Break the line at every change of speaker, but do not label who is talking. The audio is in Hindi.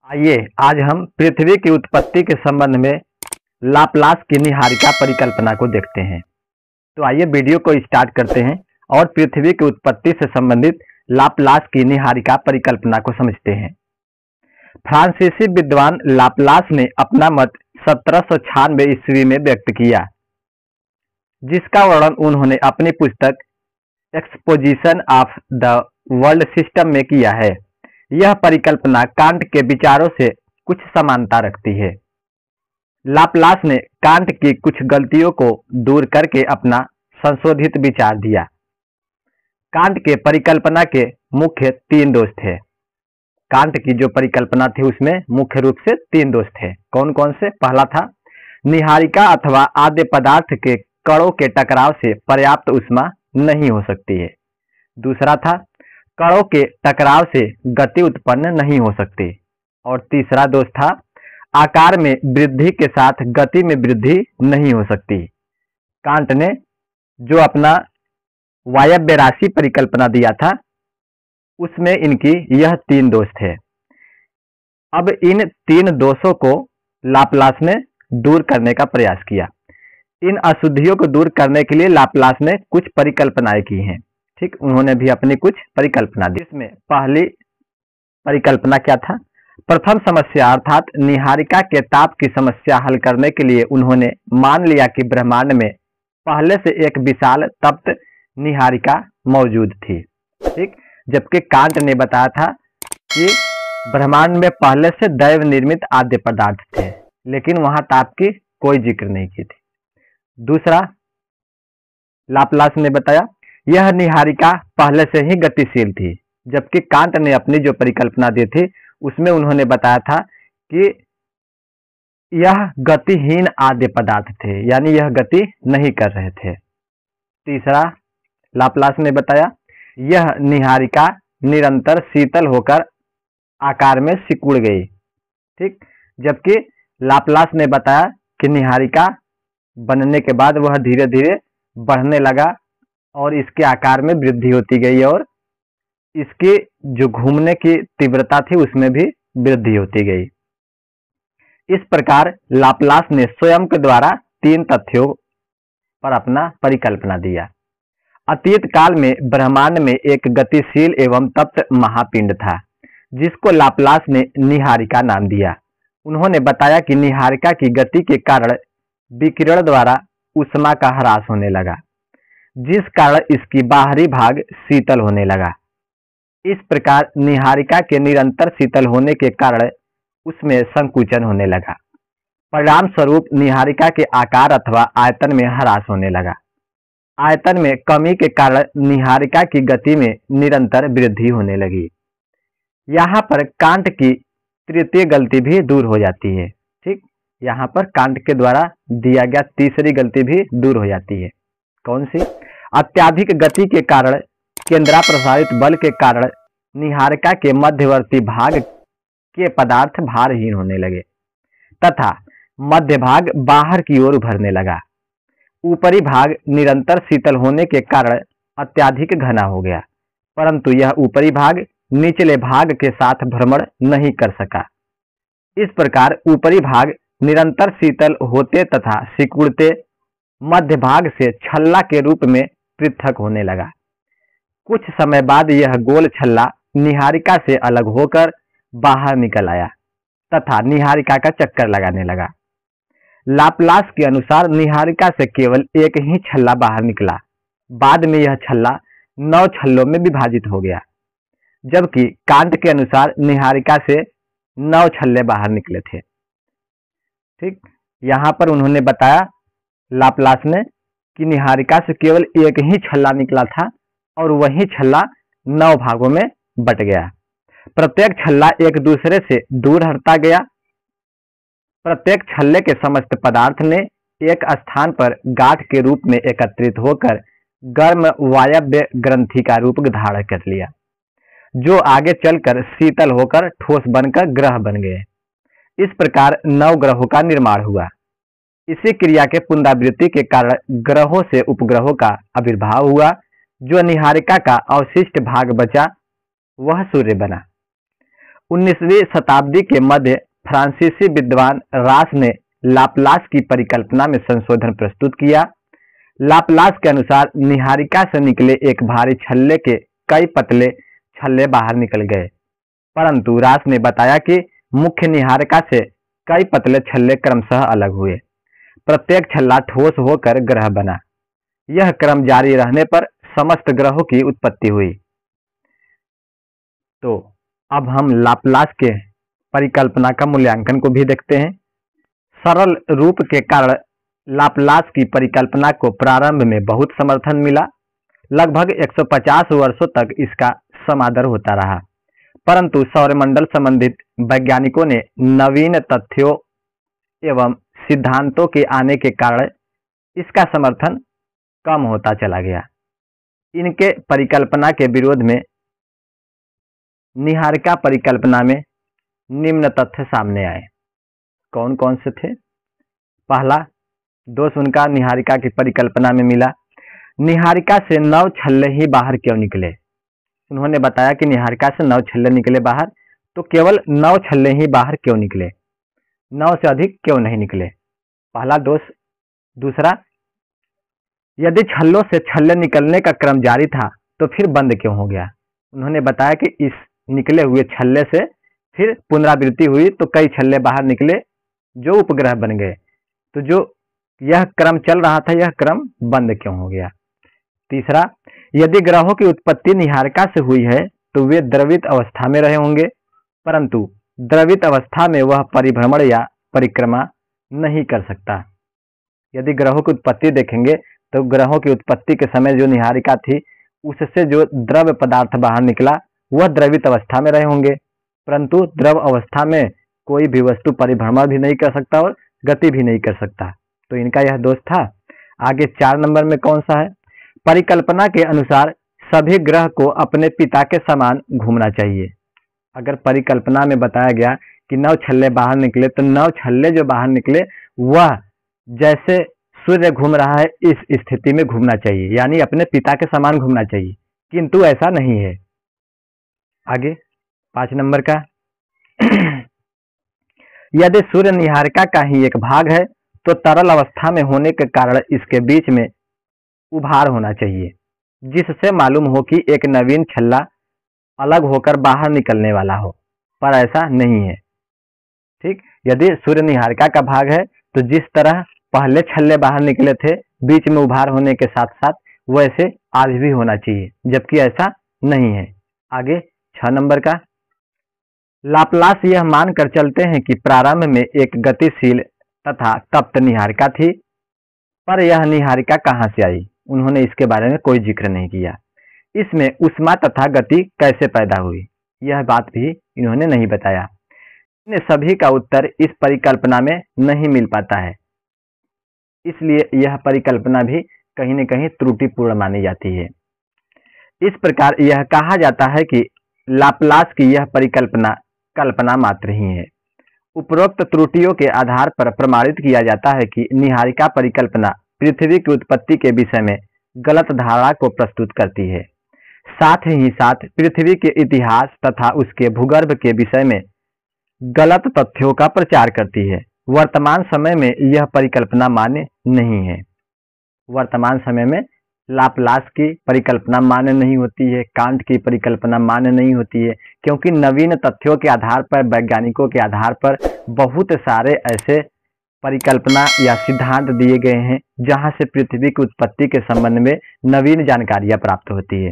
आइए आज हम पृथ्वी की उत्पत्ति के संबंध में लाप्लास की निहारिका परिकल्पना को देखते हैं। तो आइए वीडियो को स्टार्ट करते हैं और पृथ्वी की उत्पत्ति से संबंधित लाप्लास की निहारिका परिकल्पना को समझते हैं। फ्रांसीसी विद्वान लाप्लास ने अपना मत 1796 ईस्वी में व्यक्त किया, जिसका वर्णन उन्होंने अपनी पुस्तक exposition of the world system में किया है। यह परिकल्पना कांट के विचारों से कुछ समानता रखती है। लाप्लास ने कांट की कुछ गलतियों को दूर करके अपना संशोधित विचार दिया। कांट के परिकल्पना के मुख्य 3 दोष थे। कांट की जो परिकल्पना थी उसमें मुख्य रूप से 3 दोष थे। कौन कौन से? पहला था, निहारिका अथवा आद्य पदार्थ के कणों के टकराव से पर्याप्त ऊष्मा नहीं हो सकती है। दूसरा था, कणों के टकराव से गति उत्पन्न नहीं हो सकती। और तीसरा दोष था, आकार में वृद्धि के साथ गति में वृद्धि नहीं हो सकती। कांट ने जो अपना वायव्य राशि परिकल्पना दिया था उसमें इनकी यह 3 दोष थे। अब इन 3 दोषों को लाप्लास ने दूर करने का प्रयास किया। इन अशुद्धियों को दूर करने के लिए लाप्लास ने कुछ परिकल्पनाएं की हैं। ठीक, उन्होंने भी अपनी कुछ परिकल्पना दी। इसमें पहली परिकल्पना क्या था? प्रथम समस्या अर्थात निहारिका के ताप की समस्या हल करने के लिए उन्होंने मान लिया कि ब्रह्मांड में पहले से एक विशाल तप्त निहारिका मौजूद थी। ठीक, जबकि कांट ने बताया था कि ब्रह्मांड में पहले से दैव निर्मित आद्य पदार्थ थे, लेकिन वहां ताप की कोई जिक्र नहीं की थी। दूसरा, लाप्लास ने बताया यह निहारिका पहले से ही गतिशील थी, जबकि कांट ने अपनी जो परिकल्पना दी थी उसमें उन्होंने बताया था कि यह गतिहीन आद्य पदार्थ थे, यानी यह गति नहीं कर रहे थे। तीसरा, लाप्लास ने बताया यह निहारिका निरंतर शीतल होकर आकार में सिकुड़ गई। ठीक, जबकि लाप्लास ने बताया कि निहारिका बनने के बाद वह धीरे धीरे बढ़ने लगा और इसके आकार में वृद्धि होती गई और इसकी जो घूमने की तीव्रता थी उसमें भी वृद्धि होती गई। इस प्रकार लाप्लास ने स्वयं के द्वारा 3 तथ्यों पर अपना परिकल्पना दिया। अतीत काल में ब्रह्मांड में एक गतिशील एवं तप्त महापिंड था, जिसको लाप्लास ने निहारिका नाम दिया। उन्होंने बताया कि निहारिका की गति के कारण विकिरण द्वारा ऊष्मा का ह्रास होने लगा, जिस कारण इसकी बाहरी भाग शीतल होने लगा। इस प्रकार निहारिका के निरंतर शीतल होने के कारण उसमें संकुचन होने लगा। परिणाम स्वरूप निहारिका के आकार अथवा आयतन में ह्रास होने लगा। आयतन में कमी के कारण निहारिका की गति में निरंतर वृद्धि होने लगी। यहाँ पर कांट की तृतीय गलती भी दूर हो जाती है। ठीक, यहाँ पर कांट के द्वारा दिया गया तीसरी गलती भी दूर हो जाती है। कौन सी? अत्याधिक गति के कारण केंद्राप्रसारित बल के कारण निहारिका के मध्यवर्ती भाग के पदार्थ भारहीन होने लगे तथा मध्य भाग बाहर की ओर उभरने लगा। ऊपरी भाग निरंतर शीतल होने के कारण अत्याधिक घना हो गया, परंतु यह ऊपरी भाग निचले भाग के साथ भ्रमण नहीं कर सका। इस प्रकार ऊपरी भाग निरंतर शीतल होते तथा सिकुड़ते मध्य भाग से छल्ला के रूप में पृथक होने लगा। कुछ समय बाद यह गोल छल्ला निहारिका से अलग होकर बाहर निकल आया तथा निहारिका का चक्कर लगाने लगा। लाप्लास के अनुसार निहारिका से केवल एक ही छल्ला बाहर निकला। बाद में यह छल्ला 9 छल्लों में विभाजित हो गया, जबकि कांट के अनुसार निहारिका से 9 छल्ले बाहर निकले थे। ठीक, यहाँ पर उन्होंने बताया लाप्लास ने कि निहारिका से केवल एक ही छल्ला निकला था और वही छल्ला 9 भागों में बट गया। प्रत्येक छल्ला एक दूसरे से दूर हटता गया। प्रत्येक छल्ले के समस्त पदार्थ ने एक स्थान पर गांठ के रूप में एकत्रित होकर गर्म वायव्य ग्रंथि का रूप धारण कर लिया, जो आगे चलकर शीतल होकर ठोस बनकर ग्रह बन गए। इस प्रकार 9 ग्रहों का निर्माण हुआ। इसी क्रिया के पुनरावृत्ति के कारण ग्रहों से उपग्रहों का आविर्भाव हुआ। जो निहारिका का अवशिष्ट भाग बचा वह सूर्य बना। 19वीं शताब्दी के मध्य फ्रांसीसी विद्वान रास ने लाप्लास की परिकल्पना में संशोधन प्रस्तुत किया। लाप्लास के अनुसार निहारिका से निकले एक भारी छल्ले के कई पतले छल्ले बाहर निकल गए, परंतु रास ने बताया कि मुख्य निहारिका से कई पतले छल्ले क्रमशः अलग हुए। प्रत्येक छल्ला ठोस होकर ग्रह बना। यह क्रम जारी रहने पर समस्त ग्रहों की उत्पत्ति हुई। तो अब हम लाप्लास के परिकल्पना का मूल्यांकन को भी देखते हैं। सरल रूप के कारण लाप्लास की परिकल्पना को प्रारंभ में बहुत समर्थन मिला। लगभग 150 वर्षों तक इसका समादर होता रहा, परंतु सौरमंडल संबंधित वैज्ञानिकों ने नवीन तथ्यों एवं सिद्धांतों के आने के कारण इसका समर्थन कम होता चला गया। इनके परिकल्पना के विरोध में निहारिका परिकल्पना में निम्न तथ्य सामने आए। कौन कौन से थे? पहला दोष उनका निहारिका की परिकल्पना में मिला, निहारिका से 9 छल्ले ही बाहर क्यों निकले। उन्होंने बताया कि निहारिका से 9 छल्ले निकले बाहर, तो केवल 9 छल्ले ही बाहर क्यों निकले, 9 से अधिक क्यों नहीं निकले। पहला दोष। दूसरा, यदि छल्लों से छल्ले निकलने का क्रम जारी था तो फिर बंद क्यों हो गया। उन्होंने बताया कि इस निकले हुए छल्ले से फिर पुनरावृत्ति हुई तो कई छल्ले बाहर निकले जो उपग्रह बन गए, तो जो यह क्रम चल रहा था यह क्रम बंद क्यों हो गया। तीसरा, यदि ग्रहों की उत्पत्ति निहारिका से हुई है तो वे द्रवित अवस्था में रहे होंगे, परंतु द्रवित अवस्था में वह परिभ्रमण या परिक्रमा नहीं कर सकता। यदि ग्रहों की उत्पत्ति देखेंगे तो ग्रहों की उत्पत्ति के समय जो निहारिका थी उससे जो द्रव पदार्थ बाहर निकला वह द्रवित अवस्था में रहे होंगे, परंतु द्रव अवस्था में कोई भी वस्तु परिभ्रमण भी नहीं कर सकता और गति भी नहीं कर सकता, तो इनका यह दोष था। आगे 4 नंबर में कौन सा है? परिकल्पना के अनुसार सभी ग्रह को अपने पिता के समान घूमना चाहिए। अगर परिकल्पना में बताया गया कि 9 छल्ले बाहर निकले तो 9 छल्ले जो बाहर निकले वह जैसे सूर्य घूम रहा है इस स्थिति में घूमना चाहिए, यानी अपने पिता के समान घूमना चाहिए, किंतु ऐसा नहीं है। आगे 5 नंबर का यदि सूर्य निहारिका का ही एक भाग है तो तरल अवस्था में होने के कारण इसके बीच में उभार होना चाहिए, जिससे मालूम हो कि एक नवीन छल्ला अलग होकर बाहर निकलने वाला हो, पर ऐसा नहीं है। ठीक, यदि सूर्य निहारिका का भाग है तो जिस तरह पहले छल्ले बाहर निकले थे बीच में उभार होने के साथ साथ वैसे आज भी होना चाहिए, जबकि ऐसा नहीं है। आगे 6 नंबर का, लाप्लास यह मानकर चलते हैं कि प्रारंभ में एक गतिशील तथा तप्त निहारिका थी, पर यह निहारिका कहाँ से आई, उन्होंने इसके बारे में कोई जिक्र नहीं किया। इसमें ऊष्मा तथा गति कैसे पैदा हुई, यह बात भी इन्होंने नहीं बताया। इन सभी का उत्तर इस परिकल्पना में नहीं मिल पाता है, इसलिए यह परिकल्पना भी कहीं न कहीं त्रुटिपूर्ण मानी जाती है। इस प्रकार यह कहा जाता है कि लाप्लास की यह परिकल्पना कल्पना मात्र ही है। उपरोक्त त्रुटियों के आधार पर प्रमाणित किया जाता है कि निहारिका परिकल्पना पृथ्वी की उत्पत्ति के विषय में गलत धारणा को प्रस्तुत करती है, साथ ही साथ पृथ्वी के इतिहास तथा उसके भूगर्भ के विषय में गलत तथ्यों का प्रचार करती है। वर्तमान समय में यह परिकल्पना मान्य नहीं है। वर्तमान समय में लाप्लास की परिकल्पना मान्य नहीं होती है, कांट की परिकल्पना मान्य नहीं होती है, क्योंकि नवीन तथ्यों के आधार पर, वैज्ञानिकों के आधार पर बहुत सारे ऐसे परिकल्पना या सिद्धांत दिए गए हैं जहां से पृथ्वी की उत्पत्ति के संबंध में नवीन जानकारियां प्राप्त होती है।